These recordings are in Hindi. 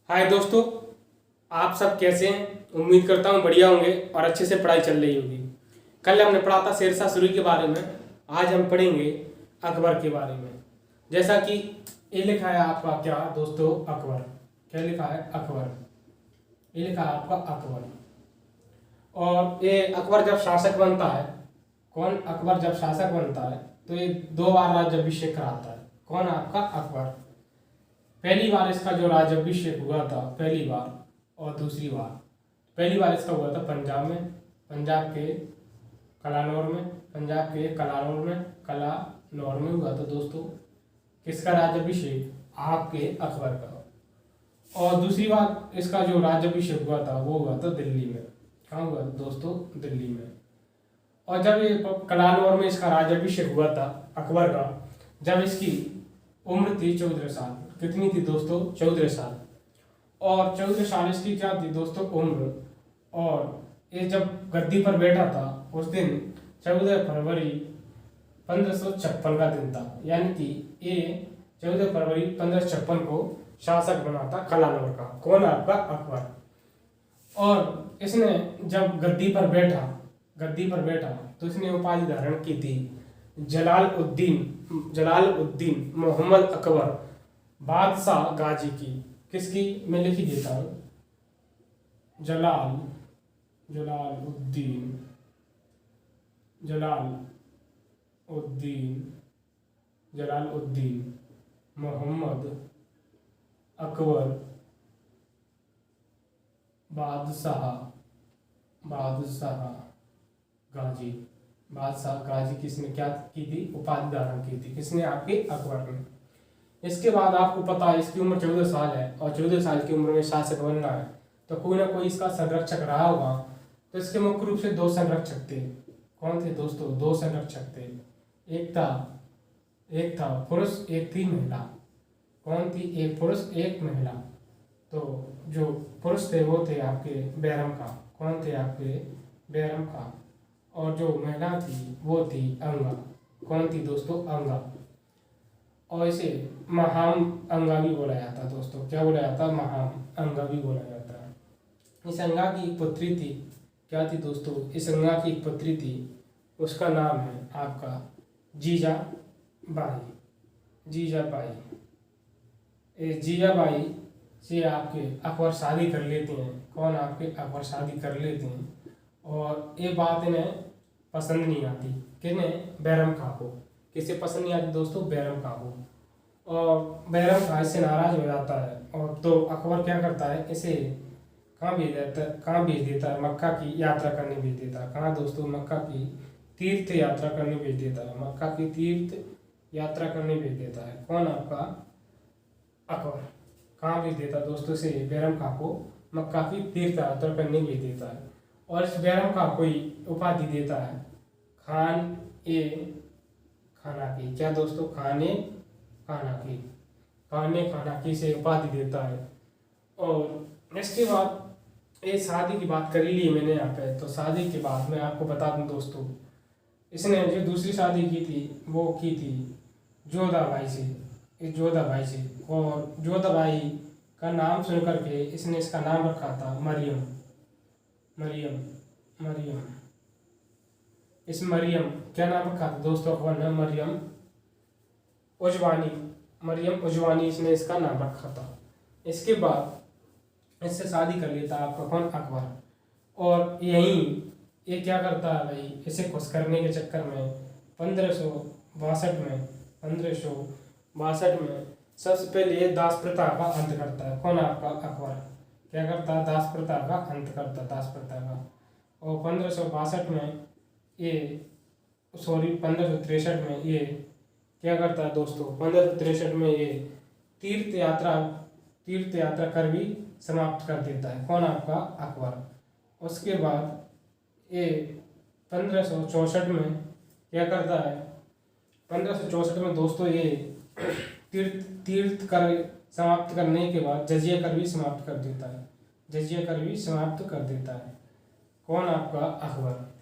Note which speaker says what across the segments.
Speaker 1: हाय दोस्तों, आप सब कैसे हैं। उम्मीद करता हूँ बढ़िया होंगे और अच्छे से पढ़ाई चल रही होगी। कल हमने पढ़ा था शेरशाह सूरी के बारे में। आज हम पढ़ेंगे अकबर के बारे में। जैसा कि ये लिखा है आपका क्या दोस्तों, अकबर। क्या लिखा है? अकबर। ये लिखा है आपका अकबर। और ये अकबर जब शासक बनता है, कौन? अकबर जब शासक बनता है तो ये 2 बार राज्याभिषेक कराता है। कौन? आपका अकबर। पहली बार इसका जो राज्याभिषेक हुआ था, पहली बार, और दूसरी बार। पहली बार इसका हुआ था पंजाब में, पंजाब के कलानौर में, पंजाब के कलानौर में हुआ था दोस्तों। किसका राज्याभिषेक? आपके अकबर का। और दूसरी बार इसका जो राज्याभिषेक हुआ था वो हुआ था दिल्ली में। कहाँ हुआ था दोस्तों? दिल्ली में। और जब ये कलानौर में इसका राज्याभिषेक हुआ था अकबर का, जब इसकी उम्र थी 14 साल। कितनी थी दोस्तों? 14 साल। और 14 साल इसकी क्या थी दोस्तों? उम्र। और ये जब गद्दी पर बैठा था उस दिन 14 फरवरी 1556 का दिन था। यानी कि ये 14 फरवरी 1556 को शासक बना था कलानौर का। कौन? आपका अकबर। और इसने जब गद्दी पर बैठा तो इसने उपाधि धारण की थी जलालुद्दीन मोहम्मद अकबर बादशाह गाजी की। किसकी? मैं लिख ही देता हूँ। जलालुद्दीन मोहम्मद अकबर बादशाह गाजी किसने क्या की थी? उपाधि धारण की थी। किसने? आपके अकबर ने। इसके बाद आपको पता है इसकी उम्र 14 साल है और 14 साल की उम्र में शासक बनना है तो कोई ना कोई इसका संरक्षक रहा होगा। तो इसके मुख्य रूप से 2 संरक्षक थे। कौन थे दोस्तों? 2 संरक्षक थे। एक था पुरुष, एक थी महिला। कौन थी? एक पुरुष एक महिला। तो जो पुरुष थे वो थे आपके बैरम का। कौन थे? आपके बैरम का। और जो महिला थी वो थी अंगा। कौन थी दोस्तों? अंगा। और इसे महाम अंगा भी बोला जाता है दोस्तों। क्या बोला जाता है? महाम अंगा भी बोला जाता है। इस अंगा की एक पुत्री थी। क्या थी दोस्तों? इस अंगा की एक पुत्री थी, उसका नाम है आपका जीजाबाई। जीजाबाई से आपके अकबर शादी कर लेते हैं। कौन? आपके अकबर शादी कर लेते हैं। और ये बात इन्हें पसंद नहीं आती। किन्हें? बैरम खां को। किसे पसंद नहीं आती दोस्तों? बैरम खां को। और बैरम खां इससे नाराज हो जाता है और तो अकबर क्या करता है, इसे कहाँ भेज देता है? मक्का की यात्रा करने भेज देता है। कहाँ दोस्तों? मक्का की तीर्थ यात्रा करने भेज देता है। मक्का की तीर्थ यात्रा करने भेज देता है। कौन? आपका अकबर। कहाँ भेज देता है दोस्तों? से बैरम खां को मक्का की तीर्थ यात्रा करने भेज देता है। और इस बैरम खां को ही उपाधि देता है खान ए खाना की। क्या दोस्तों? खाने खाना की से उपाधि देता है। और इसके बाद ये शादी की बात कर ही ली मैंने यहाँ पे। तो शादी के बाद मैं आपको बता दूं दोस्तों, इसने जो दूसरी शादी की थी वो की थी जोधाबाई से। और जोधाबाई का नाम सुन करके इसने इसका नाम रखा था मरियम। इस मरियम क्या नाम रखा था दोस्तों अकबर ने? मरियम उजवानी इसने इसका नाम रखा था। इसके बाद इससे शादी कर लेता आपका कौन? अकबर। और यहीं ये क्या करता है भाई, इसे खुश करने के चक्कर में 1562 में सबसे पहले ये दास प्रथा का अंत करता है। कौन? आपका अकबर। क्या करता है? दास प्रथा का अंत करता है, दास प्रथा का। और 1563 में ये 1563 में ये क्या करता है दोस्तों? 1563 में ये तीर्थ यात्रा कर भी समाप्त कर देता है। कौन? आपका अकबर। उसके बाद ये 1564 में क्या करता है? 1564 में दोस्तों ये तीर्थ कर समाप्त करने के बाद जजिया कर भी समाप्त कर देता है। कौन? आपका अकबर।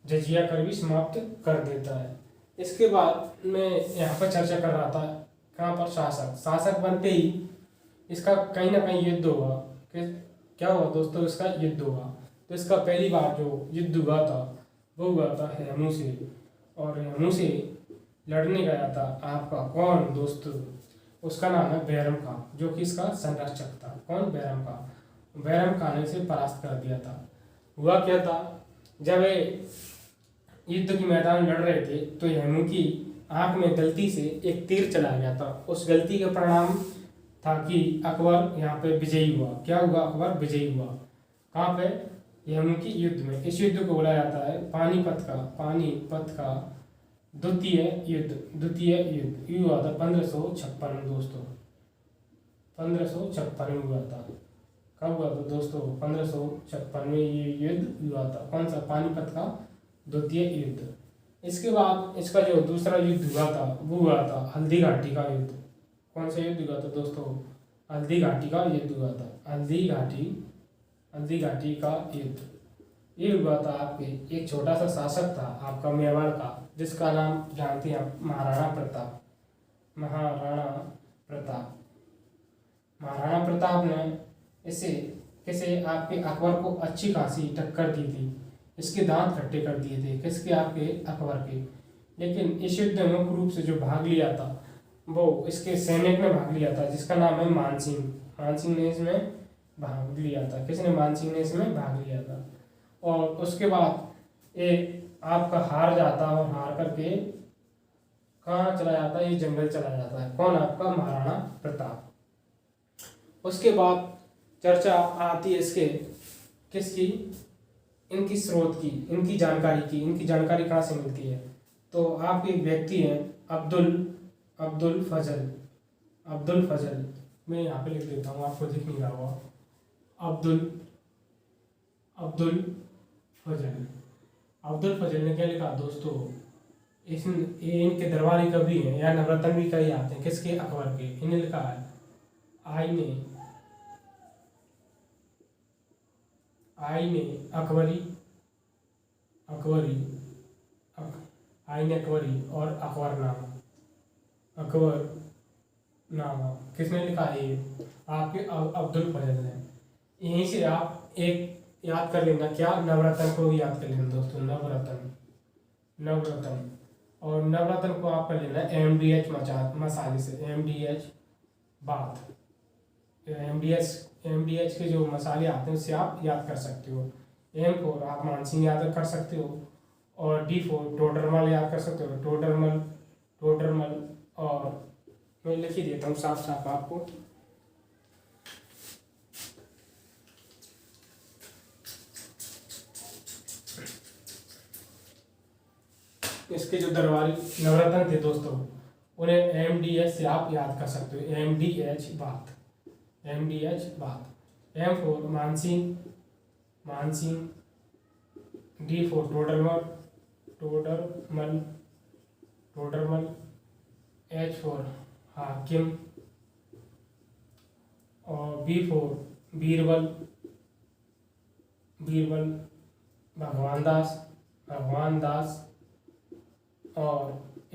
Speaker 1: जजिया कर भी समाप्त कर देता है। इसके बाद मैं यहाँ पर चर्चा कर रहा था कहाँ पर? शासक बनते ही इसका कहीं ना कहीं युद्ध हुआ। क्या हुआ दोस्तों, इसका युद्ध हुआ। तो इसका पहली बार जो युद्ध हुआ था वो हुआ था हेमू से, और हेमू से लड़ने गया था आपका कौन दोस्त, उसका नाम है बैरम खां, जो कि इसका संरक्षक था। कौन? बैरम खां। बैरम खां ने इसे परास्त कर दिया था। हुआ क्या था, जब ये युद्ध के मैदान लड़ रहे थे तो हेमू की आंख में गलती से एक तीर चला गया था। उस गलती के परिणाम था कि अकबर यहाँ पे विजयी हुआ। क्या हुआ? अकबर विजयी हुआ। कहाँ पे? हेमू की युद्ध में। इस युद्ध को बोला जाता है पानीपत का द्वितीय युद्ध। ये हुआ था 1556 में दोस्तों, 1556 में हुआ था। कब हुआ था दोस्तों? 1556 में ये युद्ध हुआ था। कौन सा? पानीपत का द्वितीय युद्ध। इसके बाद इसका जो दूसरा युद्ध हुआ था वो हुआ था हल्दी घाटी का युद्ध। कौन सा युद्ध हुआ था दोस्तों? हल्दी घाटी का युद्ध हुआ था। हल्दी घाटी का युद्ध ये हुआ था आपके, एक छोटा सा शासक था आपका मेवाड़ का, जिसका नाम जानते हैं आप, महाराणा प्रताप। महाराणा प्रताप ने किसे आपके अकबर को अच्छी खासी टक्कर दी थी। इसके दांत खट्टे कर दिए थे। किसके? आपके अकबर के। लेकिन इस युद्ध में मुख्य रूप से जो भाग लिया था वो इसके सैनिक ने भाग लिया था, जिसका नाम है मानसिंह। मानसिंह ने इसमें भाग लिया था। किसने? मानसिंह ने इसमें भाग लिया था। और उसके बाद ये आपका हार जाता, और हार करके कहाँ चला जाता है? ये जंगल चला जाता है। कौन? आपका महाराणा प्रताप। उसके बाद चर्चा आती है इसके किसकी? इनकी स्रोत की, इनकी जानकारी की। इनकी जानकारी कहाँ से मिलती है? तो आप एक व्यक्ति हैं अब्दुल फजल। मैं यहाँ पे लिख देता हूँ, आपको दिख नहीं रहा होगा। अब्दुल फजल ने क्या लिखा दोस्तों? ये इनके दरबारी कवि हैं या नवरत्न भी कही आते हैं। किसके? अकबर के। इन्हें लिखा है आईने अकबरी और अकबरनामा किसने लिखा है? ये आपके अब्दुल फजल ने। यहीं से आप एक याद कर लेना, क्या? नवरत्न को भी याद कर लेना दोस्तों। नवरत्न और नवरत्न को आप कर लेना MDH मसाले से। MDH के जो मसाले आते हैं उससे आप याद कर सकते हो। M4 आप मानसिंह याद कर सकते हो, और D4 टोडरमल याद कर सकते हो। टोडरमल और मैं लिख ही देता हूँ साफ साफ आपको। इसके जो दरबारी नवरत्न थे दोस्तों, उन्हें MDH से आप याद कर सकते हो। MDH बात। M4 Mansingh, D4 Todarmal, H4 हाकिम, और B4 बीरबल भगवान दास, और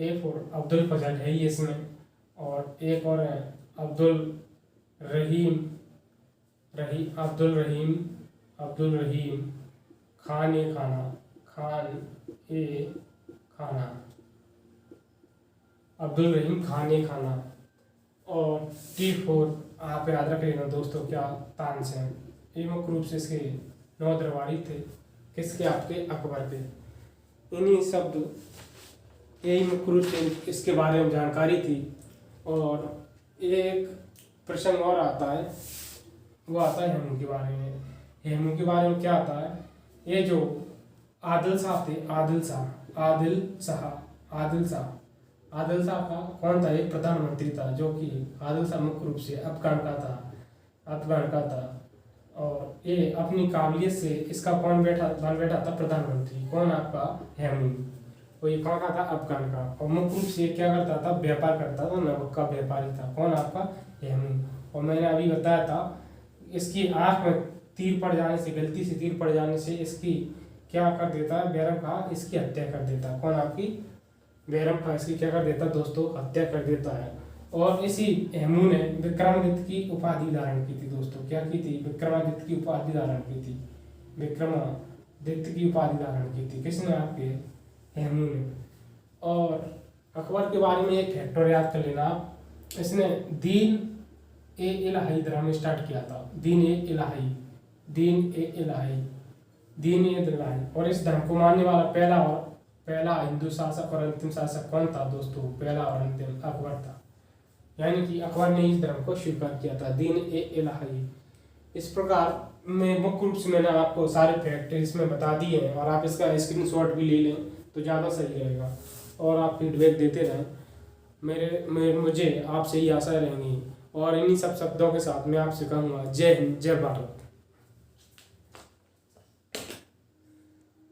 Speaker 1: A4 अब्दुल फजल है ही इसमें, और एक और है अब्दुल रहीम खान ए खाना। और T4 आप याद रख लेना दोस्तों, क्या? तानसेन। ये मुख्य रूप से इसके 9 दरबारी थे। किसके? आपके अकबर के। इन्हीं शब्द यही मुख्य रूप से इसके बारे में जानकारी थी। और एक प्रसंग और आता है, वो आता है हेमू के बारे में। हेमू के बारे में क्या आता है? ये जो आदिल शाह थे, आदिल शाह का कौन था? एक प्रधानमंत्री था, जो कि आदिल शाह मुख्य रूप से अफगान का था। और ये अपनी काबिलियत से इसका बन बैठा था प्रधानमंत्री। कौन? आपका हेमू। वो ये कहाँ का था? अफगान का। और मुख्य रूप से क्या करता था? व्यापार करता था, नमक का व्यापारी था। कौन? आपका हेमू। और मैंने अभी बताया था, इसकी आँख में गलती से तीर पड़ जाने से इसकी क्या कर देता है? बैरम खां इसकी हत्या कर देता है। कौन? आपकी बैरम खां इसकी क्या कर देता है दोस्तों? हत्या कर देता है। और इसी हेमू ने विक्रमादित्य की उपाधि धारण की थी दोस्तों। क्या की थी? विक्रमादित्य की उपाधि धारण की थी। विक्रमादित्य की उपाधि धारण की थी किसने? आपके हेमू ने। और अकबर के बारे में एक फैक्टर याद कर लेना आप, इसने दीन ए इलाही धर्म स्टार्ट किया था। दीन ए इलाही, दीन ए इलाही, दीन ए इलाही। और इस धर्म को मानने वाला पहला हिंदू शासक और अंतिम शासक कौन था दोस्तों? पहला और अंतिम अकबर था। यानी कि अकबर ने इस धर्म को स्वीकार किया था, दीन ए इलाही। इस प्रकार में मुख्य रूप से मैंने आपको सारे फैक्ट इसमें बता दिए हैं, और आप इसका स्क्रीनशॉट भी ले लें तो ज़्यादा सही रहेगा, और आप फीडबैक देते रहें। मुझे आपसे ही आशा रहेंगी, और इन्हीं सब शब्दों के साथ मैं आपसे कहूँगा जय हिंद, जय भारत।